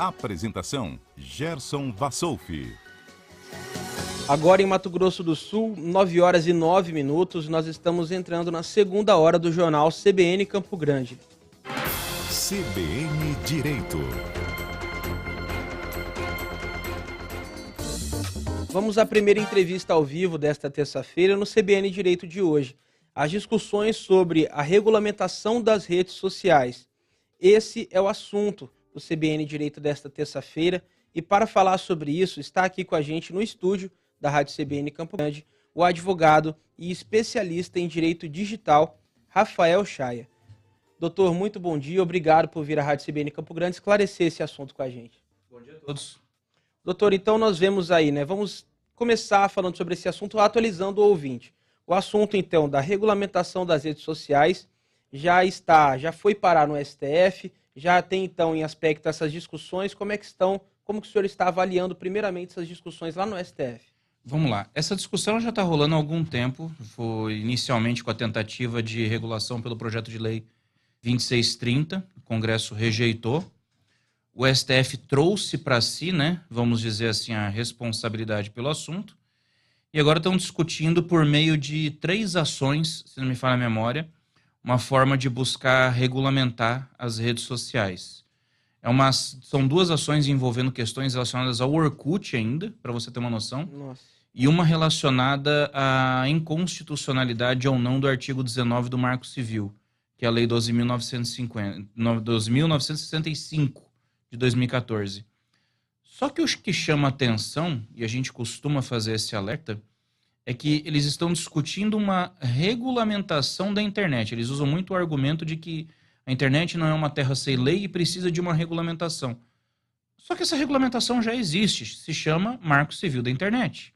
Apresentação: Gerson Vassolfi. Agora em Mato Grosso do Sul, 9 horas e 9 minutos, nós estamos entrando na segunda hora do jornal CBN Campo Grande. CBN Direito. Vamos à primeira entrevista ao vivo desta terça-feira no CBN Direito de hoje. As discussões sobre a regulamentação das redes sociais. Esse é o assunto do CBN Direito desta terça-feira. E para falar sobre isso, está aqui com a gente no estúdio da Rádio CBN Campo Grande, o advogado e especialista em direito digital, Rafael Chaia. Doutor, muito bom dia, obrigado por vir à Rádio CBN Campo Grande esclarecer esse assunto com a gente. Bom dia a todos. Doutor, então nós vemos aí, né? Vamos começar falando sobre esse assunto, atualizando o ouvinte. O assunto, então, da regulamentação das redes sociais já foi parar no STF, já tem, então, em aspecto essas discussões. Como que o senhor está avaliando, primeiramente, essas discussões lá no STF? Vamos lá. Essa discussão já está rolando há algum tempo. Foi inicialmente com a tentativa de regulação pelo projeto de lei 2630. O Congresso rejeitou. O STF trouxe para si, né, vamos dizer assim, a responsabilidade pelo assunto. E agora estão discutindo por meio de 3 ações, se não me falha a memória, uma forma de buscar regulamentar as redes sociais. São 2 ações envolvendo questões relacionadas ao Orkut ainda, para você ter uma noção. Nossa. E uma relacionada à inconstitucionalidade ou não do artigo 19 do Marco Civil, que é a Lei 12.965 de 2014. Só que o que chama atenção, e a gente costuma fazer esse alerta, é que eles estão discutindo uma regulamentação da internet. Eles usam muito o argumento de que a internet não é uma terra sem lei e precisa de uma regulamentação. Só que essa regulamentação já existe, se chama Marco Civil da Internet.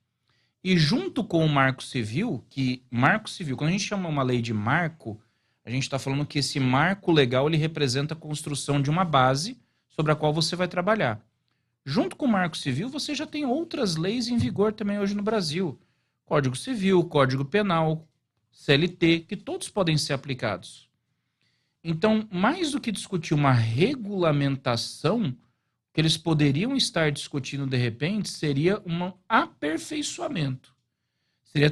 E junto com o Marco Civil, quando a gente chama uma lei de marco, a gente está falando que esse marco legal ele representa a construção de uma base sobre a qual você vai trabalhar. Junto com o Marco Civil, você já tem outras leis em vigor também hoje no Brasil. Código Civil, Código Penal, CLT, que todos podem ser aplicados. Então, mais do que discutir uma regulamentação, o que eles poderiam estar discutindo de repente seria um aperfeiçoamento. Seria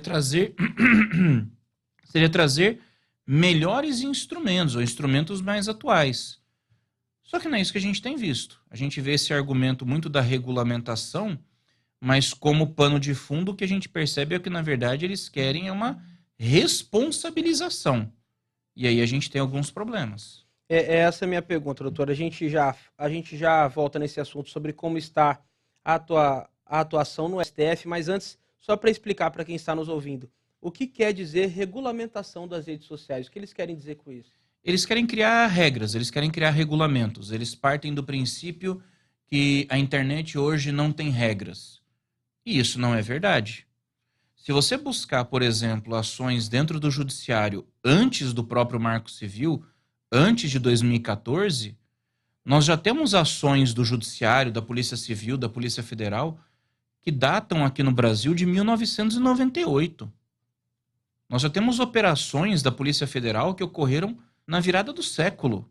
trazer melhores instrumentos, ou instrumentos mais atuais. Só que não é isso que a gente tem visto. A gente vê esse argumento muito da regulamentação, mas como pano de fundo o que a gente percebe é que, na verdade, eles querem uma responsabilização. E aí a gente tem alguns problemas. Essa é a minha pergunta, doutor. A gente já volta nesse assunto sobre como está a atuação no STF, mas antes, só para explicar para quem está nos ouvindo, o que quer dizer regulamentação das redes sociais? O que eles querem dizer com isso? Eles querem criar regras, eles querem criar regulamentos. Eles partem do princípio que a internet hoje não tem regras. E isso não é verdade. Se você buscar, por exemplo, ações dentro do judiciário antes do próprio Marco Civil, antes de 2014, nós já temos ações do judiciário, da Polícia Civil, da Polícia Federal, que datam aqui no Brasil de 1998. Nós já temos operações da Polícia Federal que ocorreram na virada do século.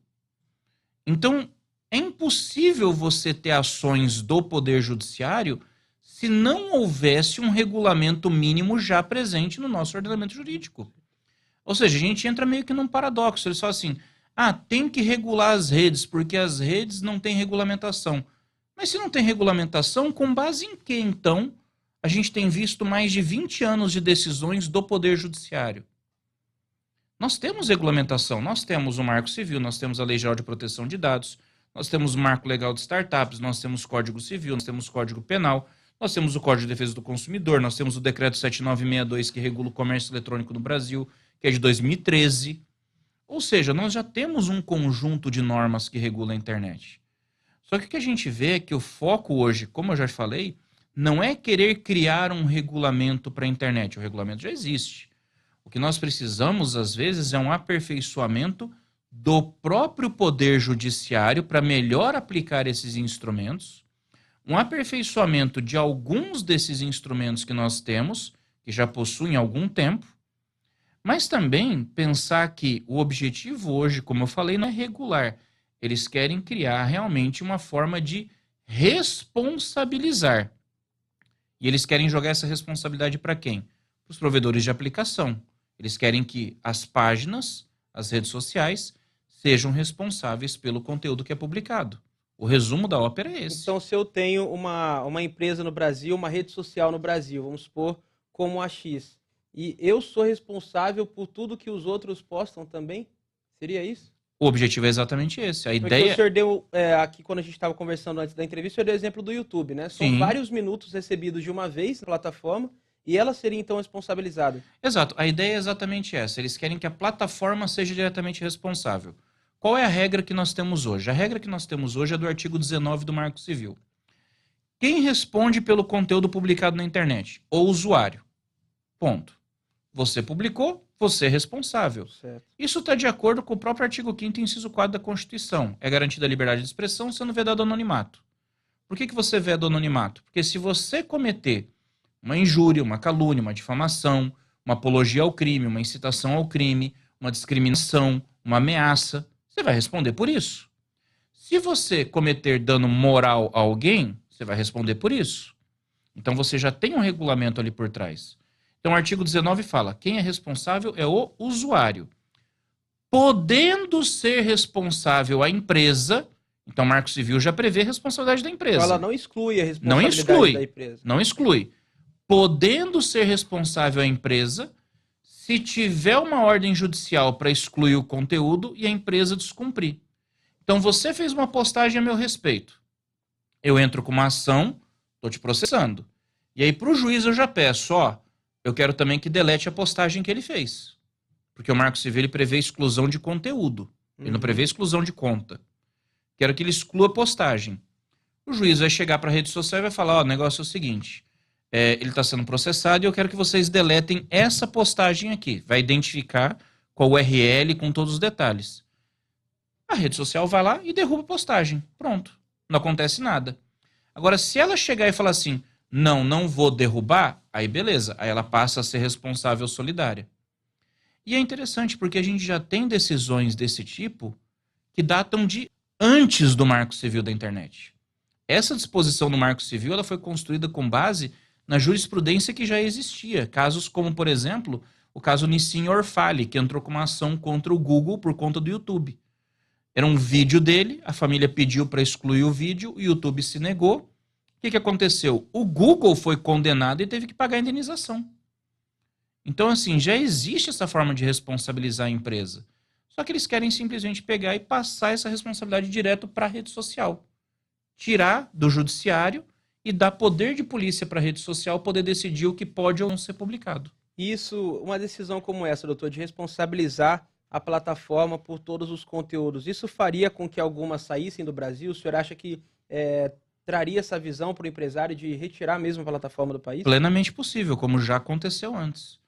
Então, é impossível você ter ações do Poder Judiciário se não houvesse um regulamento mínimo já presente no nosso ordenamento jurídico. Ou seja, a gente entra meio que num paradoxo. Eles falam assim, tem que regular as redes, porque as redes não têm regulamentação. Mas se não tem regulamentação, com base em que, então, a gente tem visto mais de 20 anos de decisões do Poder Judiciário? Nós temos regulamentação, nós temos o Marco Civil, nós temos a Lei Geral de Proteção de Dados, nós temos o Marco Legal de Startups, nós temos o Código Civil, nós temos o Código Penal, nós temos o Código de Defesa do Consumidor, nós temos o Decreto 7962, que regula o comércio eletrônico no Brasil, que é de 2013. Ou seja, nós já temos um conjunto de normas que regula a internet. Só que o que a gente vê é que o foco hoje, como eu já falei, não é querer criar um regulamento para a internet. O regulamento já existe. O que nós precisamos, às vezes, é um aperfeiçoamento do próprio Poder Judiciário para melhor aplicar esses instrumentos, um aperfeiçoamento de alguns desses instrumentos que nós temos, que já possuem algum tempo, mas também pensar que o objetivo hoje, como eu falei, não é regular. Eles querem criar realmente uma forma de responsabilizar. E eles querem jogar essa responsabilidade para quem? Para os provedores de aplicação. Eles querem que as páginas, as redes sociais, sejam responsáveis pelo conteúdo que é publicado. O resumo da ópera é esse. Então, se eu tenho uma empresa no Brasil, uma rede social no Brasil, vamos supor, como a X, e eu sou responsável por tudo que os outros postam também, seria isso? O objetivo é exatamente esse. A Porque ideia... o senhor deu, aqui quando a gente estava conversando antes da entrevista, o senhor deu o exemplo do YouTube, né? São Sim. vários minutos recebidos de uma vez na plataforma e ela seria então responsabilizada. Exato. A ideia é exatamente essa. Eles querem que a plataforma seja diretamente responsável. Qual é a regra que nós temos hoje? A regra que nós temos hoje é do artigo 19 do Marco Civil. Quem responde pelo conteúdo publicado na internet? O usuário. Ponto. Você publicou, você é responsável. Certo. Isso está de acordo com o próprio artigo 5º, inciso 4 da Constituição. É garantida a liberdade de expressão, sendo vedado o anonimato. Por que você veda o anonimato? Porque se você cometer uma injúria, uma calúnia, uma difamação, uma apologia ao crime, uma incitação ao crime, uma discriminação, uma ameaça, você vai responder por isso. Se você cometer dano moral a alguém, você vai responder por isso. Então você já tem um regulamento ali por trás. Então o artigo 19 fala, quem é responsável é o usuário. Podendo ser responsável a empresa, então o Marco Civil já prevê a responsabilidade da empresa. Então ela não exclui a responsabilidade da empresa. Não exclui. Podendo ser responsável a empresa, se tiver uma ordem judicial para excluir o conteúdo e a empresa descumprir. Então você fez uma postagem a meu respeito. Eu entro com uma ação, estou te processando. E aí para o juiz eu já peço, eu quero também que delete a postagem que ele fez. Porque o Marco Civil ele prevê exclusão de conteúdo. Ele não prevê exclusão de conta. Quero que ele exclua a postagem. O juiz vai chegar para a rede social e vai falar, o negócio é o seguinte, ele está sendo processado e eu quero que vocês deletem essa postagem aqui. Vai identificar com a URL, com todos os detalhes. A rede social vai lá e derruba a postagem. Pronto. Não acontece nada. Agora, se ela chegar e falar assim, não vou derrubar, aí beleza. Aí ela passa a ser responsável solidária. E é interessante porque a gente já tem decisões desse tipo que datam de antes do Marco Civil da internet. Essa disposição do Marco Civil ela foi construída com base na jurisprudência que já existia. Casos como, por exemplo, o caso Nissim Orfali, que entrou com uma ação contra o Google por conta do YouTube. Era um vídeo dele, a família pediu para excluir o vídeo, o YouTube se negou. O que aconteceu? O Google foi condenado e teve que pagar a indenização. Então, assim, já existe essa forma de responsabilizar a empresa. Só que eles querem simplesmente pegar e passar essa responsabilidade direto para a rede social. Tirar do judiciário e dar poder de polícia para a rede social poder decidir o que pode ou não ser publicado. Isso, uma decisão como essa, doutor, de responsabilizar a plataforma por todos os conteúdos, isso faria com que algumas saíssem do Brasil? O senhor acha que traria essa visão para o empresário de retirar mesmo a plataforma do país? Plenamente possível, como já aconteceu antes.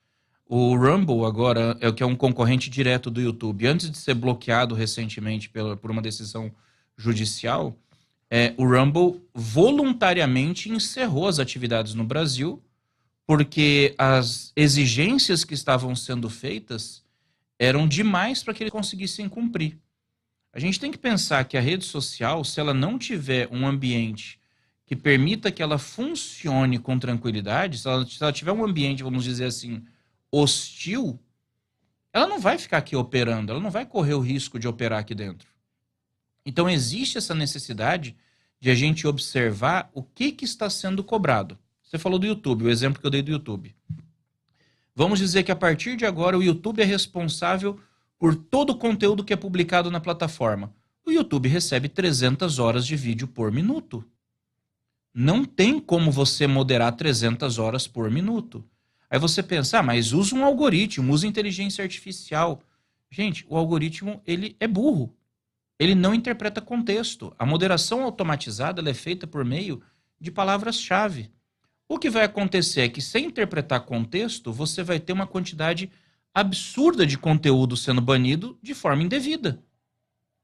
O Rumble agora é o que é um concorrente direto do YouTube. Antes de ser bloqueado recentemente por uma decisão judicial, o Rumble voluntariamente encerrou as atividades no Brasil porque as exigências que estavam sendo feitas eram demais para que eles conseguissem cumprir. A gente tem que pensar que a rede social, se ela não tiver um ambiente que permita que ela funcione com tranquilidade, se ela tiver um ambiente, vamos dizer assim, hostil, ela não vai ficar aqui operando, ela não vai correr o risco de operar aqui dentro. Então existe essa necessidade de a gente observar o que está sendo cobrado. Você falou do YouTube, o exemplo que eu dei do YouTube. Vamos dizer que a partir de agora o YouTube é responsável por todo o conteúdo que é publicado na plataforma. O YouTube recebe 300 horas de vídeo por minuto. Não tem como você moderar 300 horas por minuto. Aí você pensa, mas usa um algoritmo, usa inteligência artificial. Gente, o algoritmo ele é burro. Ele não interpreta contexto. A moderação automatizada ela é feita por meio de palavras-chave. O que vai acontecer é que, sem interpretar contexto, você vai ter uma quantidade absurda de conteúdo sendo banido de forma indevida.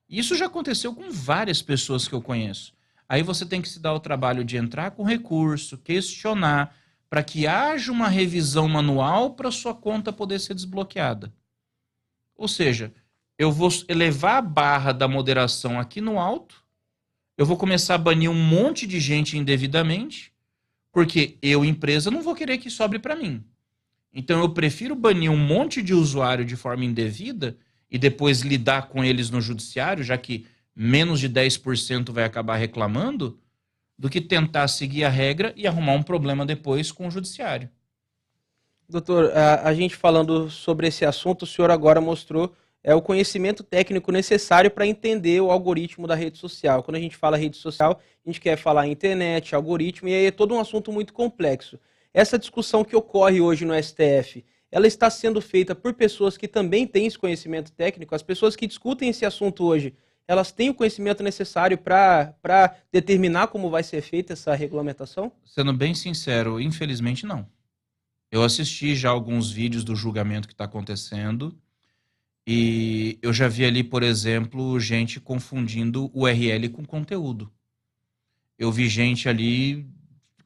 Isso já aconteceu com várias pessoas que eu conheço. Aí você tem que se dar o trabalho de entrar com recurso, questionar, para que haja uma revisão manual para sua conta poder ser desbloqueada. Ou seja, eu vou elevar a barra da moderação aqui no alto, eu vou começar a banir um monte de gente indevidamente, porque eu, empresa, não vou querer que sobre para mim. Então eu prefiro banir um monte de usuário de forma indevida e depois lidar com eles no judiciário, já que menos de 10% vai acabar reclamando, do que tentar seguir a regra e arrumar um problema depois com o judiciário. Doutor, a gente falando sobre esse assunto, o senhor agora mostrou o conhecimento técnico necessário para entender o algoritmo da rede social. Quando a gente fala rede social, a gente quer falar internet, algoritmo, e aí é todo um assunto muito complexo. Essa discussão que ocorre hoje no STF, ela está sendo feita por pessoas que também têm esse conhecimento técnico? As pessoas que discutem esse assunto hoje, elas têm o conhecimento necessário para determinar como vai ser feita essa regulamentação? Sendo bem sincero, infelizmente não. Eu assisti já alguns vídeos do julgamento que está acontecendo e eu já vi ali, por exemplo, gente confundindo URL com conteúdo. Eu vi gente ali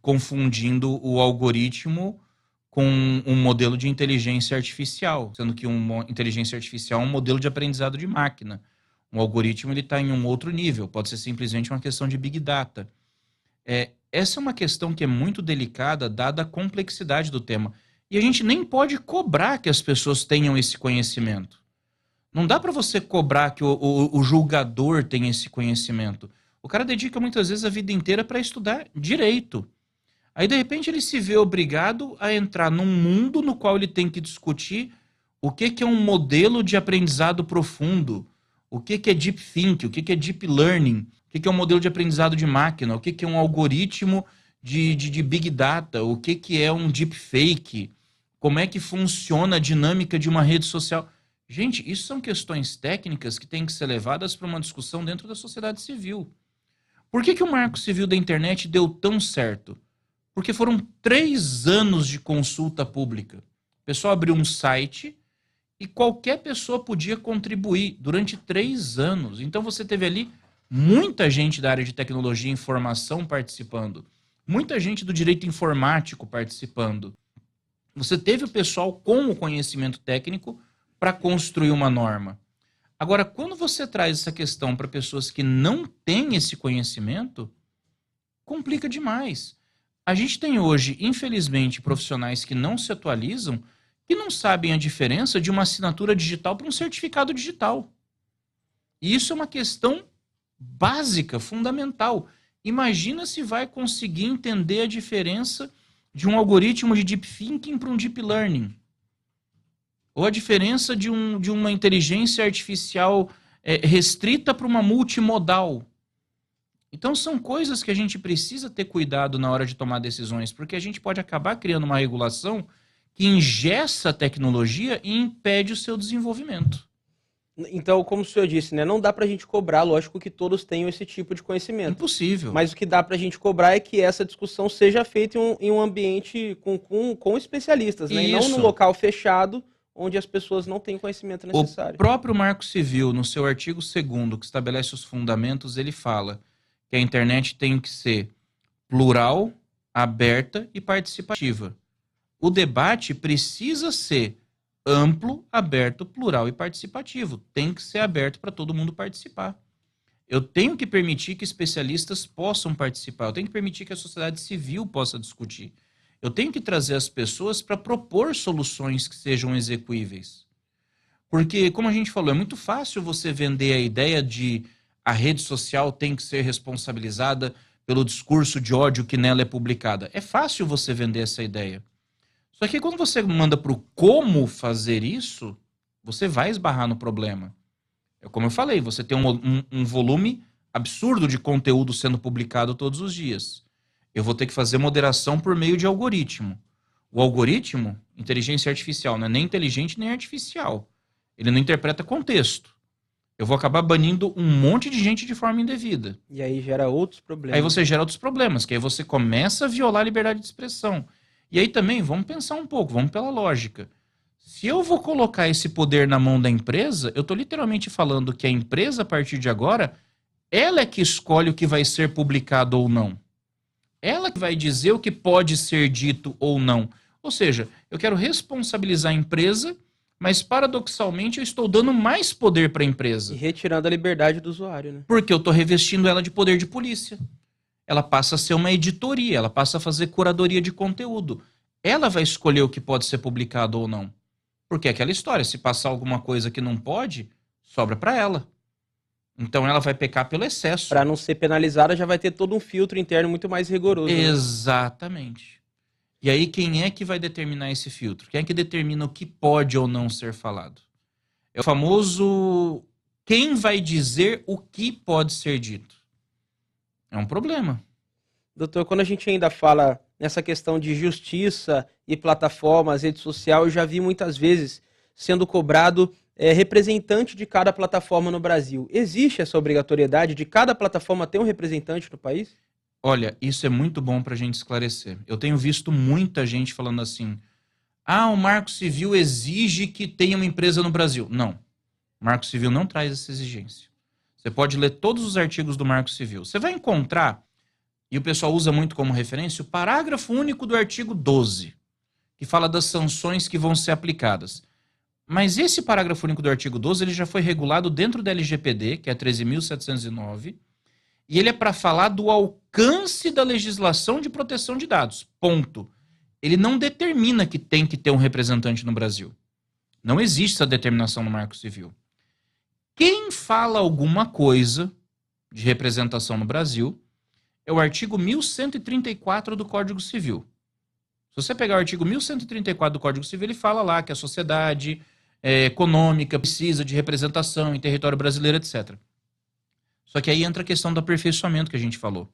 confundindo o algoritmo com um modelo de inteligência artificial, sendo que uma inteligência artificial é um modelo de aprendizado de máquina. Um algoritmo ele está em um outro nível, pode ser simplesmente uma questão de Big Data. Essa é uma questão que é muito delicada, dada a complexidade do tema. E a gente nem pode cobrar que as pessoas tenham esse conhecimento. Não dá para você cobrar que o julgador tenha esse conhecimento. O cara dedica muitas vezes a vida inteira para estudar direito. Aí, de repente, ele se vê obrigado a entrar num mundo no qual ele tem que discutir o que é um modelo de aprendizado profundo, o que é deep think, o que é deep learning, o que é um modelo de aprendizado de máquina, o que é um algoritmo de Big Data, o que é um deep fake, como é que funciona a dinâmica de uma rede social. Gente, isso são questões técnicas que têm que ser levadas para uma discussão dentro da sociedade civil. Por que o Marco Civil da Internet deu tão certo? Porque foram 3 anos de consulta pública. O pessoal abriu um site e qualquer pessoa podia contribuir durante 3 anos. Então você teve ali muita gente da área de tecnologia e informação participando. Muita gente do direito informático participando. Você teve o pessoal com o conhecimento técnico para construir uma norma. Agora, quando você traz essa questão para pessoas que não têm esse conhecimento, complica demais. A gente tem hoje, infelizmente, profissionais que não se atualizam, que não sabem a diferença de uma assinatura digital para um certificado digital. E isso é uma questão básica, fundamental. Imagina se vai conseguir entender a diferença de um algoritmo de deep thinking para um deep learning. Ou a diferença de uma inteligência artificial restrita para uma multimodal. Então são coisas que a gente precisa ter cuidado na hora de tomar decisões, porque a gente pode acabar criando uma regulação que engessa a tecnologia e impede o seu desenvolvimento. Então, como o senhor disse, né, não dá pra gente cobrar, lógico que todos tenham esse tipo de conhecimento. Impossível. Mas o que dá pra gente cobrar é que essa discussão seja feita em um ambiente com especialistas, né? E não num local fechado, onde as pessoas não têm conhecimento necessário. O próprio Marco Civil, no seu artigo 2º, que estabelece os fundamentos, ele fala que a internet tem que ser plural, aberta e participativa. O debate precisa ser amplo, aberto, plural e participativo. Tem que ser aberto para todo mundo participar. Eu tenho que permitir que especialistas possam participar. Eu tenho que permitir que a sociedade civil possa discutir. Eu tenho que trazer as pessoas para propor soluções que sejam execuíveis. Porque, como a gente falou, é muito fácil você vender a ideia de a rede social tem que ser responsabilizada pelo discurso de ódio que nela é publicada. É fácil você vender essa ideia. Só que quando você manda para o como fazer isso, você vai esbarrar no problema. Como eu falei, você tem um volume absurdo de conteúdo sendo publicado todos os dias. Eu vou ter que fazer moderação por meio de algoritmo. O algoritmo, inteligência artificial, não é nem inteligente nem artificial. Ele não interpreta contexto. Eu vou acabar banindo um monte de gente de forma indevida. E aí gera outros problemas. Aí você gera outros problemas, que aí você começa a violar a liberdade de expressão. E aí também, vamos pensar um pouco, vamos pela lógica. Se eu vou colocar esse poder na mão da empresa, eu estou literalmente falando que a empresa, a partir de agora, ela é que escolhe o que vai ser publicado ou não. Ela que vai dizer o que pode ser dito ou não. Ou seja, eu quero responsabilizar a empresa Mas, paradoxalmente, eu estou dando mais poder para a E empresa. retirando a liberdade do usuário, né? Porque eu estou revestindo ela de poder de polícia. Ela passa a ser uma editoria, ela passa a fazer curadoria de conteúdo. Ela vai escolher o que pode ser publicado ou não. Porque é aquela história, se passar alguma coisa que não pode, sobra para ela. Então ela vai pecar pelo excesso. Para não ser penalizada, já vai ter todo um filtro interno muito mais rigoroso. Né? Exatamente. E aí quem é que vai determinar esse filtro? Quem é que determina o que pode ou não ser falado? É o famoso quem vai dizer o que pode ser dito. É um problema. Doutor, quando a gente ainda fala nessa questão de justiça e plataformas, rede social, eu já vi muitas vezes sendo cobrado representante de cada plataforma no Brasil. Existe essa obrigatoriedade de cada plataforma ter um representante no país? Olha, isso é muito bom para a gente esclarecer. Eu tenho visto muita gente falando assim, o Marco Civil exige que tenha uma empresa no Brasil. Não, o Marco Civil não traz essa exigência. Você pode ler todos os artigos do Marco Civil. Você vai encontrar, e o pessoal usa muito como referência, o parágrafo único do artigo 12, que fala das sanções que vão ser aplicadas. Mas esse parágrafo único do artigo 12 ele já foi regulado dentro da LGPD, que é 13.709, e ele é para falar do alcance da legislação de proteção de dados. Ponto. Ele não determina que tem que ter um representante no Brasil. Não existe essa determinação no Marco Civil. Quem fala alguma coisa de representação no Brasil é o artigo 1134 do Código Civil. Se você pegar o artigo 1134 do Código Civil, ele fala lá que a sociedade econômica precisa de representação em território brasileiro, etc. Só que aí entra a questão do aperfeiçoamento que a gente falou.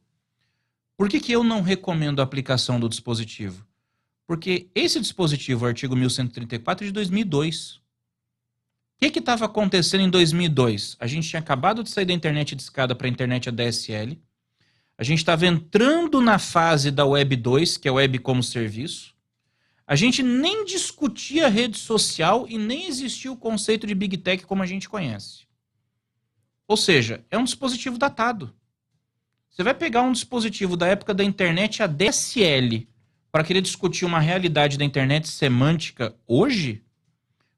Por que eu não recomendo a aplicação do dispositivo? Porque esse dispositivo, o artigo 1134, é de 2002. O que estava acontecendo em 2002? A gente tinha acabado de sair da internet de escada para a internet ADSL. A gente estava entrando na fase da Web 2, que é Web como Serviço. A gente nem discutia rede social e nem existia o conceito de Big Tech como a gente conhece. Ou seja, é um dispositivo datado. Você vai pegar um dispositivo da época da internet ADSL para querer discutir uma realidade da internet semântica hoje?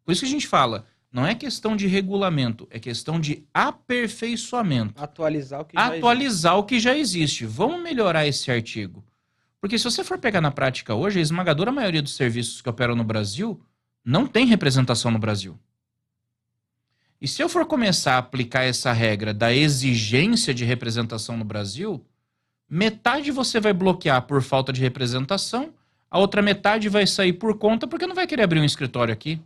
Por isso que a gente fala, não é questão de regulamento, é questão de aperfeiçoamento. Atualizar o que já existe. Vamos melhorar esse artigo. Porque se você for pegar na prática hoje, a esmagadora maioria dos serviços que operam no Brasil não tem representação no Brasil. E se eu for começar a aplicar essa regra da exigência de representação no Brasil, metade você vai bloquear por falta de representação, a outra metade vai sair por conta porque não vai querer abrir um escritório aqui.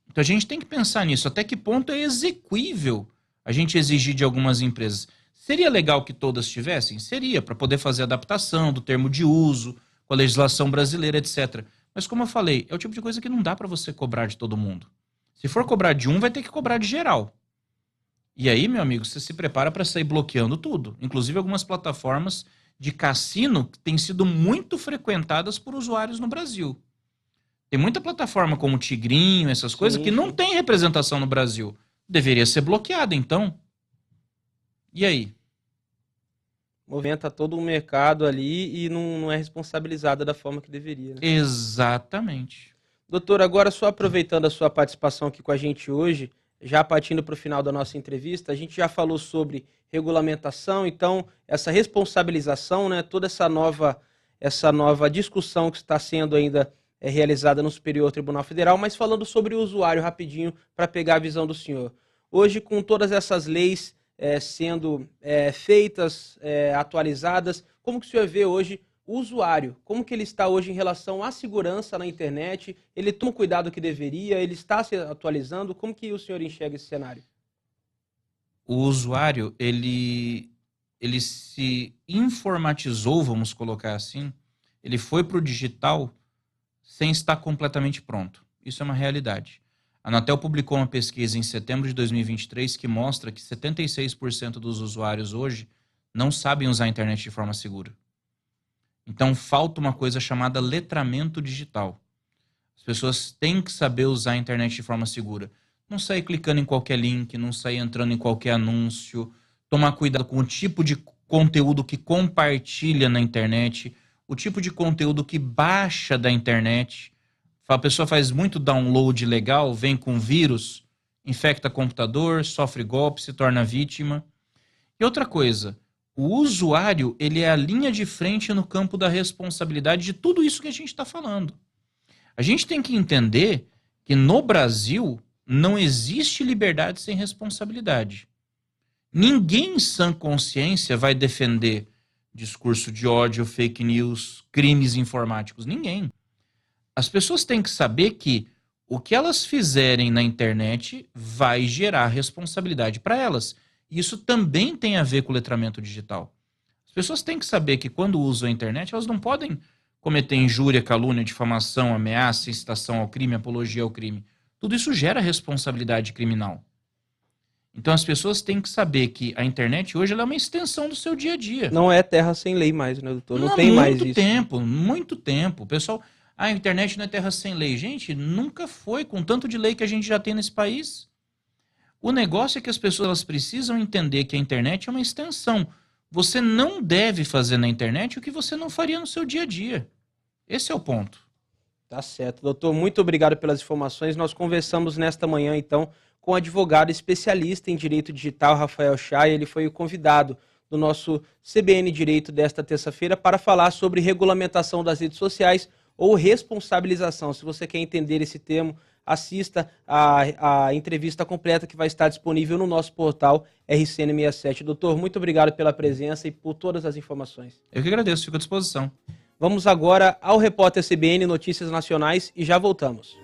Então a gente tem que pensar nisso, até que ponto é exequível a gente exigir de algumas empresas. Seria legal que todas tivessem? Seria, para poder fazer adaptação do termo de uso, com a legislação brasileira, etc. Mas como eu falei, é o tipo de coisa que não dá para você cobrar de todo mundo. Se for cobrar de um, vai ter que cobrar de geral. E aí, meu amigo, você se prepara para sair bloqueando tudo. Inclusive algumas plataformas de cassino que têm sido muito frequentadas por usuários no Brasil. Tem muita plataforma como Tigrinho, essas coisas, que não tem representação no Brasil. Deveria ser bloqueada, então. E aí? Movimenta todo um mercado ali e não é responsabilizada da forma que deveria. Né? Exatamente. Doutor, agora só aproveitando a sua participação aqui com a gente hoje, já partindo para o final da nossa entrevista, a gente já falou sobre regulamentação, então essa responsabilização, né, toda essa nova discussão que está sendo ainda realizada no Superior Tribunal Federal, mas falando sobre o usuário rapidinho para pegar a visão do senhor. Hoje, com todas essas leis sendo feitas, atualizadas, como que o senhor vê hoje o usuário? Como que ele está hoje em relação à segurança na internet? Ele toma o cuidado que deveria? Ele está se atualizando? Como que o senhor enxerga esse cenário? O usuário, ele se informatizou, vamos colocar assim, ele foi para o digital sem estar completamente pronto. Isso é uma realidade. A Anatel publicou uma pesquisa em setembro de 2023 que mostra que 76% dos usuários hoje não sabem usar a internet de forma segura. Então falta uma coisa chamada letramento digital. As pessoas têm que saber usar a internet de forma segura. Não sair clicando em qualquer link, não sair entrando em qualquer anúncio, tomar cuidado com o tipo de conteúdo que compartilha na internet, o tipo de conteúdo que baixa da internet. A pessoa faz muito download ilegal, vem com vírus, infecta computador, sofre golpe, se torna vítima. E outra coisa, o usuário, ele é a linha de frente no campo da responsabilidade de tudo isso que a gente está falando. A gente tem que entender que no Brasil não existe liberdade sem responsabilidade. Ninguém em sã consciência vai defender discurso de ódio, fake news, crimes informáticos. Ninguém. As pessoas têm que saber que o que elas fizerem na internet vai gerar responsabilidade para elas. Isso também tem a ver com o letramento digital. As pessoas têm que saber que quando usam a internet, elas não podem cometer injúria, calúnia, difamação, ameaça, incitação ao crime, apologia ao crime. Tudo isso gera responsabilidade criminal. Então as pessoas têm que saber que a internet hoje ela é uma extensão do seu dia a dia. Não é terra sem lei mais, né, doutor? Não tem mais isso. Muito tempo. O pessoal, a internet não é terra sem lei. Gente, nunca foi, com tanto de lei que a gente já tem nesse país. O negócio é que as pessoas elas precisam entender que a internet é uma extensão. Você não deve fazer na internet o que você não faria no seu dia a dia. Esse é o ponto. Tá certo, doutor. Muito obrigado pelas informações. Nós conversamos nesta manhã, então, com o advogado especialista em direito digital, Rafael Chay. Ele foi o convidado do nosso CBN Direito desta terça-feira para falar sobre regulamentação das redes sociais ou responsabilização. Se você quer entender esse termo, assista a entrevista completa que vai estar disponível no nosso portal RCN67. Doutor, muito obrigado pela presença e por todas as informações. Eu que agradeço, fico à disposição. Vamos agora ao repórter CBN Notícias Nacionais e já voltamos.